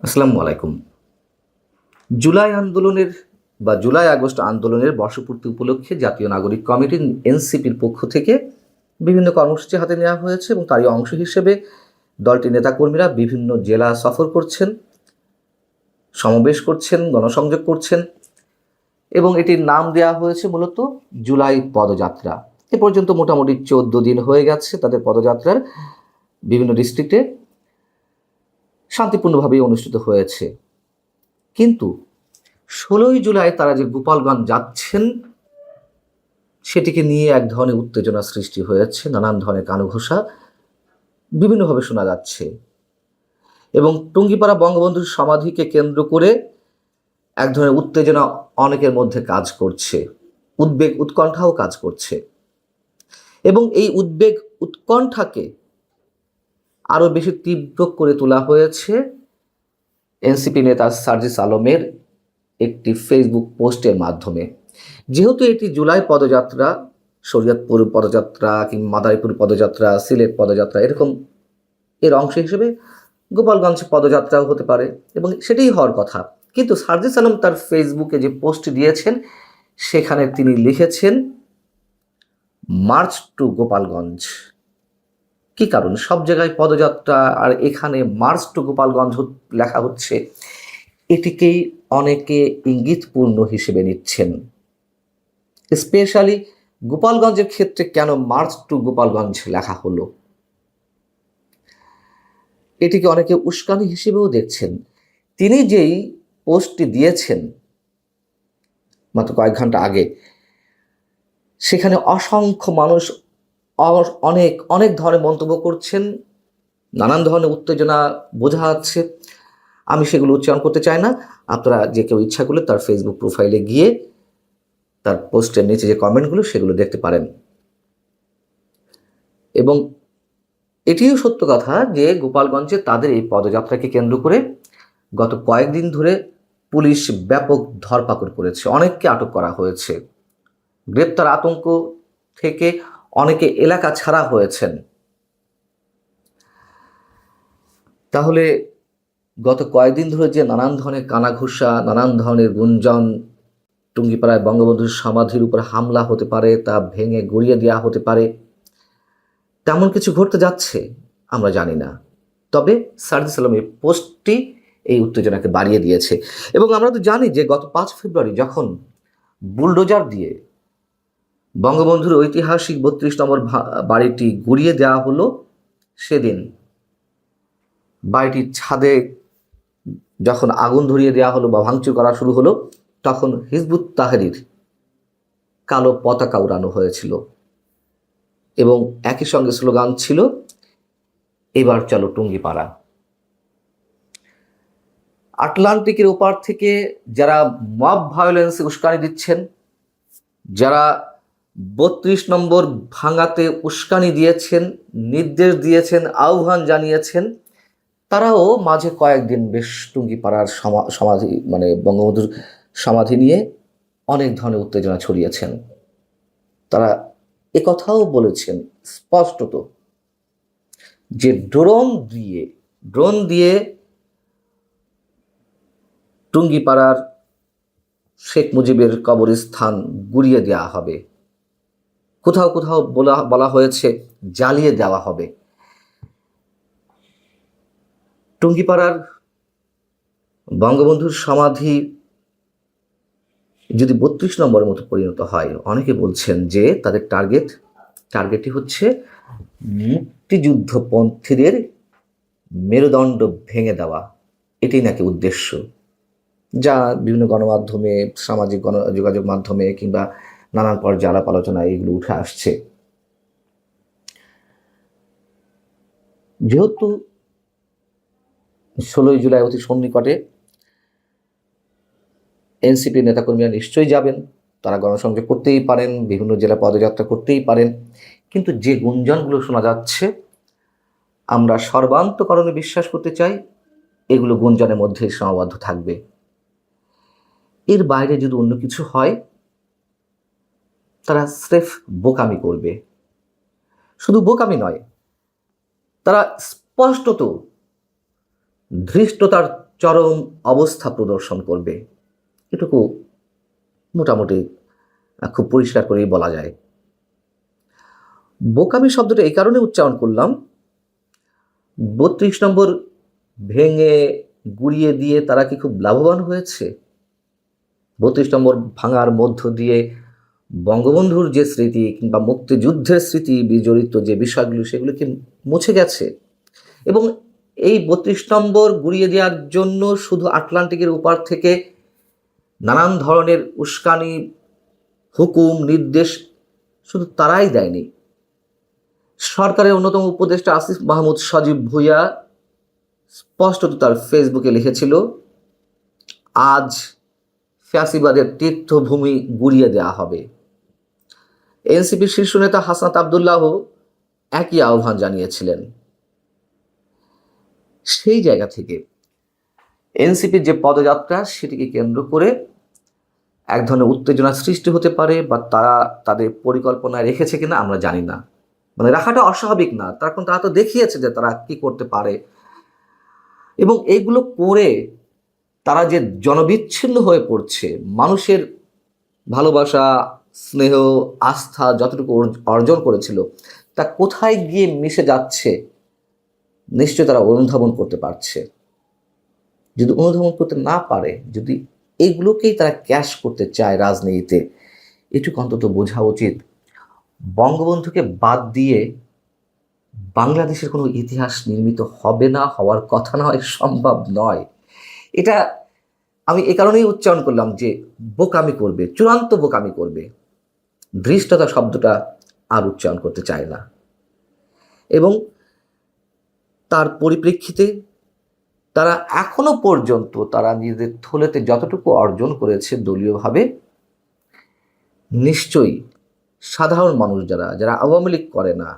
আসসালামু আলাইকুম। জুলাই আন্দোলনের জুলাই আগস্ট আন্দোলনের বর্ষপূর্তি উপলক্ষে জাতীয় নাগরিক কমিটি এনসিপির পক্ষ থেকে বিভিন্ন কর্মসূচি হাতে নেওয়া হয়েছে এবং তারই অংশ হিসেবে দলটির নেতাকর্মীরা বিভিন্ন জেলা সফর করছেন, সমাবেশ করছেন, গণসংযোগ করছেন এবং এটির নাম দেওয়া হয়েছে মূলত জুলাই পদযাত্রা। এ পর্যন্ত মোটামুটি 14 দিন হয়ে গেছে তাদের পদযাত্রার। বিভিন্ন ডিস্ট্রিক্টে শান্তিপূর্ণভাবেই অনুষ্ঠিত হয়েছে, কিন্তু 16ই জুলাই তারা যে গোপালগঞ্জ যাচ্ছেন সেটিকে নিয়ে এক ধরনের উত্তেজনা সৃষ্টি হয়েছে। নানান ধরনের কানাঘুষা বিভিন্নভাবে শোনা যাচ্ছে এবং টুঙ্গিপাড়া বঙ্গবন্ধুর সমাধিকে কেন্দ্র করে এক ধরনের উত্তেজনা অনেকের মধ্যে কাজ করছে, উদ্বেগ উৎকণ্ঠাও কাজ করছে এবং এই উদ্বেগ উৎকণ্ঠাকে আরও বেশি তীব্র করে তোলা হয়েছে এনসিপি নেতা সার্জিস আলমের একটি ফেসবুক পোস্টের মাধ্যমে। যেহেতু এটি জুলাই পদযাত্রা, শরীয়তপুর পদযাত্রা কিংবা মাদারীপুর পদযাত্রা, সিলেট পদযাত্রা এরকম এর অংশ হিসেবে গোপালগঞ্জ পদযাত্রাও হতে পারে এবং সেটাই হওয়ার কথা, কিন্তু সার্জিস আলম তার ফেসবুকে যে পোস্ট দিয়েছেন সেখানে তিনি লিখেছেন মার্চ টু গোপালগঞ্জ। কি কারণ? সব জায়গায় পদযাত্রা আর এখানে মার্চ টু গোপালগঞ্জ লেখা হচ্ছে, এটিকেই অনেকে ইঙ্গিতপূর্ণ হিসেবে নিচ্ছেন। স্পেশালি গোপালগঞ্জের ক্ষেত্রে কেন মার্চ টু গোপালগঞ্জ লেখা হলো, এটিকে অনেকে উস্কানি হিসেবেও দেখছেন। তিনি যেই পোস্টটি দিয়েছেন মাত্র কয়েক ঘন্টা আগে, সেখানে অসংখ্য মানুষ অনেক অনেক ধরনের মন্তব্য করছেন, নানান ধরনের উত্তেজনা বোঝা যাচ্ছে। আমি সেগুলো উচ্চারণ করতে চাই না। আপনারা যে কেউ ইচ্ছা করলে তার ফেসবুক প্রোফাইলে গিয়ে তার পোস্টের নিচে যে কমেন্টগুলো সেগুলো দেখতে পারেন। এবং এটিও সত্য কথা যে গোপালগঞ্জে তাদের এই পদযাত্রাকে কেন্দ্র করে গত কয়েকদিন ধরে পুলিশ ব্যাপক ধরপাকড় করেছে, অনেককে আটক করা হয়েছে, গ্রেপ্তার আতঙ্ক থেকে অনেকে এলাকা ছাড়া হয়েছেন। তাহলে গত কয়েকদিন ধরে যে নানান ধরনের কানাঘুষা, নানান ধরনের গুঞ্জন, টুঙ্গিপাড়ায় বঙ্গবন্ধুর সমাধির উপর হামলা হতে পারে, তা ভেঙে গুঁড়িয়ে দেওয়া হতে পারে, তেমন কিছু ঘটতে যাচ্ছে আমরা জানি না। তবে সার্জিস আলমের পোস্টটি এই উত্তেজনাকে বাড়িয়ে দিয়েছে এবং আমরা তো জানি যে গত 5 ফেব্রুয়ারি যখন বুলডোজার দিয়ে বঙ্গবন্ধুর ঐতিহাসিক 32 নম্বর বাড়িটি গুঁড়িয়ে দেওয়া হলো, সেদিন বাড়িটির ছাদে যখন আগুন ধরিয়ে দেওয়া হলো বা ভাঙচুর করা শুরু হলো, তখন হিজবুত তাহরীর কালো পতাকা উড়ানো হয়েছিল এবং একই সঙ্গে স্লোগান ছিল, এবার চলো টুঙ্গিপাড়া। আটলান্টিকের ওপার থেকে যারা মব ভায়োলেন্সে উস্কানি দিচ্ছেন, যারা 32 নম্বর ভাঙাতে উস্কানি দিয়েছেন, নির্দেশ দিয়েছেন, আহ্বান জানিয়েছেন, তারাও মাঝে কয়েকদিন বেশ টুঙ্গিপাড়ার সমাধি বঙ্গবন্ধুর সমাধি নিয়ে অনেক ধরনের উত্তেজনা ছড়িয়েছেন। তারা একথাও বলেছেন স্পষ্টত যে ড্রোন দিয়ে টুঙ্গিপাড়ার শেখ মুজিবের কবরস্থান গুঁড়িয়ে দেওয়া হবে, কোথাও কোথাও বলা হয়েছে জ্বালিয়ে দেওয়া হবে। টুঙ্গিপাড়ার বঙ্গবন্ধুর সমাধি যদি 32 নম্বরের মতো পরিণত হয়, অনেকে বলছেন যে তাদের টার্গেটই হচ্ছে মুক্তিযুদ্ধপন্থীদের মেরুদণ্ড ভেঙে দেওয়া, এটাই নাকি উদ্দেশ্য, যা বিভিন্ন গণমাধ্যমে, সামাজিক যোগাযোগ মাধ্যমে কিংবা নানান পর্যায়ে আলাপ আলোচনায় এগুলো উঠে আসছে। যেহেতু 16ই জুলাই অতি সন্নিকটে, এনসিপির নেতাকর্মীরা নিশ্চয়ই যাবেন, তারা গণসংযোগ করতেই পারেন, বিভিন্ন জেলা পদযাত্রা করতেই পারেন, কিন্তু যে গুঞ্জনগুলো শোনা যাচ্ছে আমরা সর্বান্তকরণে বিশ্বাস করতে চাই এগুলো গুঞ্জনের মধ্যে সীমাবদ্ধ থাকবে। এর বাইরে যদি অন্য কিছু হয় তারা স্রেফ বোকামি করবে। শুধু বোকামি নয়, তারা স্পষ্টত ধৃষ্টতার চরম অবস্থা প্রদর্শন করবে, এটুকু মোটামুটি খুব পরিষ্কার করেই বলা যায়। বোকামি শব্দটা এই কারণে উচ্চারণ করলাম, 32 নম্বর ভেঙে গুড়িয়ে দিয়ে তারা কি খুব লাভবান হয়েছে? 32 নম্বর ভাঙার মধ্য দিয়ে বঙ্গবন্ধুর যে স্মৃতি কিংবা মুক্তিযুদ্ধের স্মৃতি বিজড়িত যে বিষয়গুলো, সেগুলো কি মুছে গেছে? এবং এই 32 নম্বর গুড়িয়ে দেওয়ার জন্য শুধু আটলান্টিকের ওপার থেকে নানান ধরনের উস্কানি, হুকুম, নির্দেশ শুধু তারাই দেয়নি। সরকারের অন্যতম উপদেষ্টা আসিফ মাহমুদ সজীব ভুঁইয়া স্পষ্টত তার ফেসবুকে লিখেছিল, আজ ফ্যাসিবাদের তীর্থভূমি গুড়িয়ে দেওয়া হবে। এনসিপির শীর্ষ নেতা হাসনাত আবদুল্লাহ একই আহ্বান জানিয়েছিলেন। সেই জায়গা থেকে এনসিপির যে পদযাত্রা, সেটিকে কেন্দ্র করে এক ধরনের উত্তেজনা সৃষ্টি হতে পারে, বা তারা তাদের পরিকল্পনায় রেখেছে কিনা আমরা জানি না। মানে রাখাটা অস্বাভাবিক না, তার কারণ তারা তো দেখিয়েছে যে তারা কি করতে পারে, এবং এইগুলো করে তারা যে জনবিচ্ছিন্ন হয়ে পড়ছে, মানুষের ভালোবাসা, স্নেহ, আস্থা যতটুকু অর্জন করেছিল তা কোথায় গিয়ে মিশে যাচ্ছে নিশ্চয় তারা অনুধাবন করতে পারছে। যদি অনুধাবন করতে না পারে, যদি এইগুলোকেই তারা ক্যাশ করতে চায় রাজনীতিতে, এটুকু অন্তত বোঝা উচিত, বঙ্গবন্ধুকে বাদ দিয়ে বাংলাদেশের কোনো ইতিহাস নির্মিত হবে না, হওয়ার কথা নয়, সম্ভব নয়। এটা আমি এ কারণেই উচ্চারণ করলাম যে বোকামি করবে, চূড়ান্ত বোকামি করবে। ধৃষ্টতা শব্দটা আর উচ্চারণ করতে চায় না। এবং তার পরিপ্রেক্ষিতে তারা এখনো পর্যন্ত তারা নিজেদের থলেতে যতটুকু অর্জন করেছে দলীয়ভাবে, নিশ্চয়ই সাধারণ মানুষ যারা আওয়ামী লীগ করে না,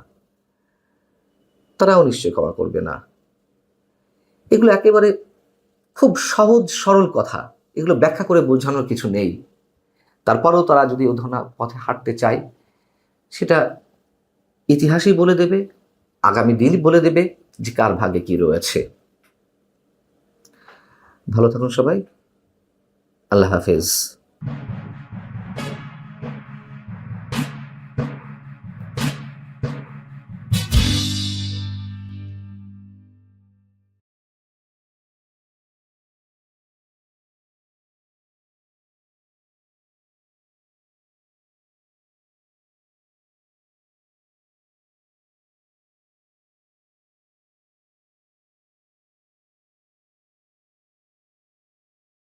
তারাও নিশ্চয়ই ক্ষমা করবে না। এগুলো একেবারে খুব সহজ সরল কথা, এগুলো ব্যাখ্যা করে বোঝানোর কিছু নেই। তারপরেও তারা যদি ও ধরনের পথে হাঁটতে চায়, সেটা ইতিহাসই বলে দেবে, আগামী দিন বলে দেবে যে কার ভাগ্যে কি রয়েছে। ভালো থাকুন সবাই, আল্লাহ হাফেজ।